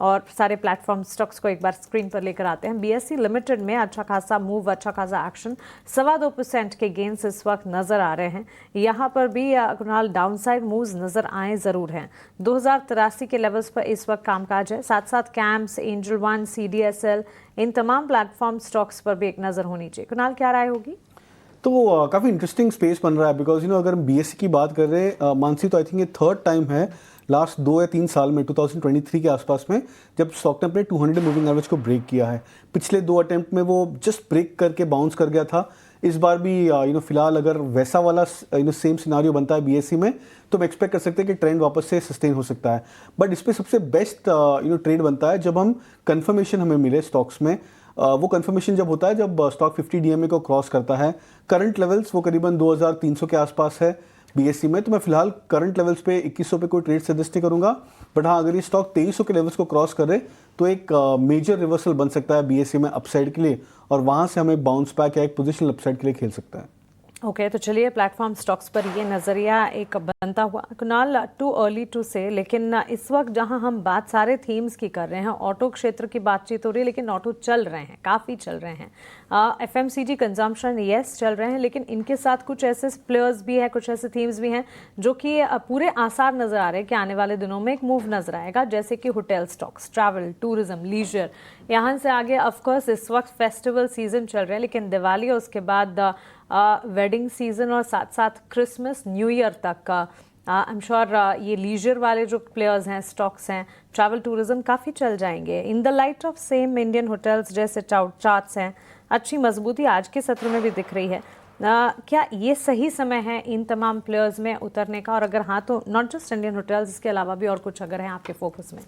और सारे platform stocks को एक बार स्क्रीन पर लेकर आते हैं। बीएसई लिमिटेड में अच्छा खासा मूव, अच्छा खासा एक्शन, 2.25% के गेन्स इस वक्त नजर आ रहे हैं। यहाँ पर भी कुणाल डाउनसाइड मूव्स नजर आए जरूर हैं। 2083 के लेवल्स पर इस वक्त कामकाज है। साथ साथ कैम्प्स, एंजल वन, सीडीएसएल, इन तमाम प्लेटफॉर्म स्टॉक्स पर भी एक नजर होनी चाहिए। कुणाल, क्या राय होगी? तो काफ़ी इंटरेस्टिंग स्पेस बन रहा है बिकॉज अगर हम बीएससी की बात कर रहे हैं मानसी, तो आई थिंक ये थर्ड टाइम है लास्ट 2 या 3 साल में 2023 के आसपास में जब स्टॉक ने अपने 200 मूविंग एवरेज को ब्रेक किया है। पिछले 2 अटेम्प्ट में वो जस्ट ब्रेक करके बाउंस कर गया था। इस बार भी फिलहाल अगर वैसा वाला सेम सिनारियो बनता है बीएससी में, तो हम एक्सपेक्ट कर सकते हैं कि ट्रेंड वापस से सस्टेन हो सकता है। बट इस पर सबसे बेस्ट ट्रेड बनता है जब हम कंफर्मेशन हमें मिले स्टॉक्स में। वो कंफर्मेशन जब होता है जब स्टॉक 50 डीएमए को क्रॉस करता है। करंट लेवल्स वो करीबन 2300 के आसपास है बीएससी में। तो मैं फिलहाल करंट लेवल्स पे 2100 पे कोई ट्रेड सजेस्ट नहीं करूंगा। बट हाँ, अगर ये स्टॉक 2300 के लेवल्स को क्रॉस करे तो एक मेजर रिवर्सल बन सकता है बीएससी में अपसाइड के लिए, और वहां से हमें बाउंस बैक या एक पोजिशनल अपसाइड के लिए खेल सकता है। ओके, तो चलिए प्लेटफॉर्म स्टॉक्स पर ये नज़रिया एक बनता हुआ। कुणाल, टू अर्ली टू से, लेकिन इस वक्त जहां हम बात सारे थीम्स की कर रहे हैं, ऑटो क्षेत्र की बातचीत हो रही है, लेकिन ऑटो चल रहे हैं, काफ़ी चल रहे हैं। एफएमसीजी कंजम्पशन यस चल रहे हैं, लेकिन इनके साथ कुछ ऐसे प्लेयर्स भी हैं, कुछ ऐसे थीम्स भी हैं जो कि पूरे आसार नज़र आ रहे हैं कि आने वाले दिनों में एक मूव नजर आएगा, जैसे कि hotel stocks, travel, tourism, leisure. यहाँ से आगे ऑफकोर्स इस वक्त फेस्टिवल सीजन चल रहे हैं, लेकिन दिवाली और उसके बाद वेडिंग सीजन और साथ साथ क्रिसमस, न्यू ईयर तक का आई एम श्योर ये लीजर वाले जो प्लेयर्स हैं, स्टॉक्स हैं, ट्रैवल टूरिज्म काफ़ी चल जाएंगे। In the light of same Indian hotels जैसे चार्ट्स हैं, अच्छी मजबूती आज के सत्र में भी दिख रही है। क्या ये सही समय है इन तमाम प्लेयर्स में उतरने का? और अगर हाँ, तो नॉट जस्ट इंडियन होटल्स, इसके अलावा भी और कुछ अगर है आपके फोकस में?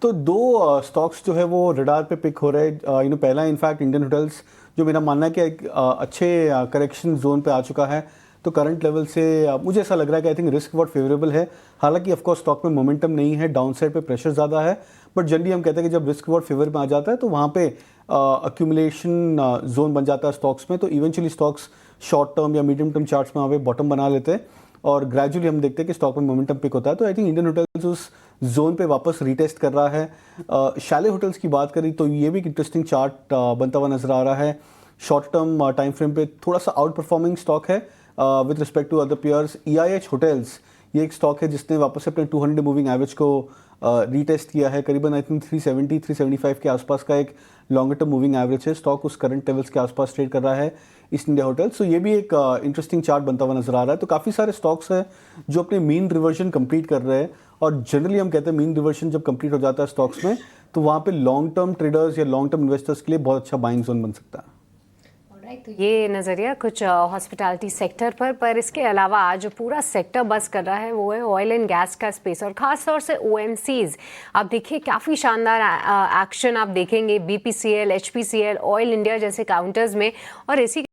तो 2 स्टॉक्स जो है वो रडार पे पिक हो रहे हैं। पहला इनफैक्ट इंडियन होटल्स, जो मेरा मानना है कि एक अच्छे करेक्शन जोन पे आ चुका है। तो करंट लेवल से मुझे ऐसा लग रहा है कि आई थिंक रिस्क बहुत फेवरेबल है। हालांकि ऑफ कोर्स स्टॉक में मोमेंटम नहीं है, डाउन साइड पे प्रेशर ज़्यादा है। बट जनरली हम कहते हैं कि जब रिस्क बहुत फेवर में आ जाता है तो वहाँ पे अक्यूमुलेशन जोन बन जाता है स्टॉक्स में। तो इवेंचुअली स्टॉक्स शॉर्ट टर्म या मीडियम टर्म चार्ट्स में वहाँ पे बॉटम बना लेते हैं और ग्रेजुअली हम देखते हैं कि स्टॉक में मोमेंटम पिक होता है। तो आई थिंक इंडियन होटल्स उस जोन पे वापस रीटेस्ट कर रहा है। शैले होटल्स की बात करी तो ये भी एक इंटरेस्टिंग चार्ट बनता हुआ नजर आ रहा है। शॉर्ट टर्म टाइम फ्रेम पे थोड़ा सा आउट परफॉर्मिंग स्टॉक है with respect to other peers. EIH hotels ये एक स्टॉक है जिसने वापस से अपने 200 मूविंग एवरेज को रीटेस्ट किया है। करीबन आई थिंक 370-375 के आसपास का एक लॉन्गर टर्म मूविंग एवरेज है। स्टॉक उस करंट लेवल्स के आसपास ट्रेड कर रहा है ईस्ट इंडिया होटल्स। तो ये भी एक इंटरेस्टिंग चार्ट बनता हुआ नजर आ रहा है। तो काफ़ी सारे स्टॉक्स हैं जो अपने मीन रिवर्जन कंप्लीट कर रहे हैं, और जनरली हम कहते हैं मीन रिवर्जन जब कंप्लीट हो जाता है स्टॉक्स में तो वहाँ पे लॉन्ग टर्म ट्रेडर्स या लॉन्ग टर्म इन्वेस्टर्स के लिए बहुत अच्छा बाइंग जोन बन सकता है। तो ये नज़रिया कुछ हॉस्पिटैलिटी सेक्टर पर इसके अलावा आज जो पूरा सेक्टर बस कर रहा है वो है ऑयल एंड गैस का स्पेस, और ख़ास तौर से OMCs। आप देखिए काफ़ी शानदार एक्शन आप देखेंगे BPCL, HPCL, ऑयल इंडिया जैसे काउंटर्स में, और इसी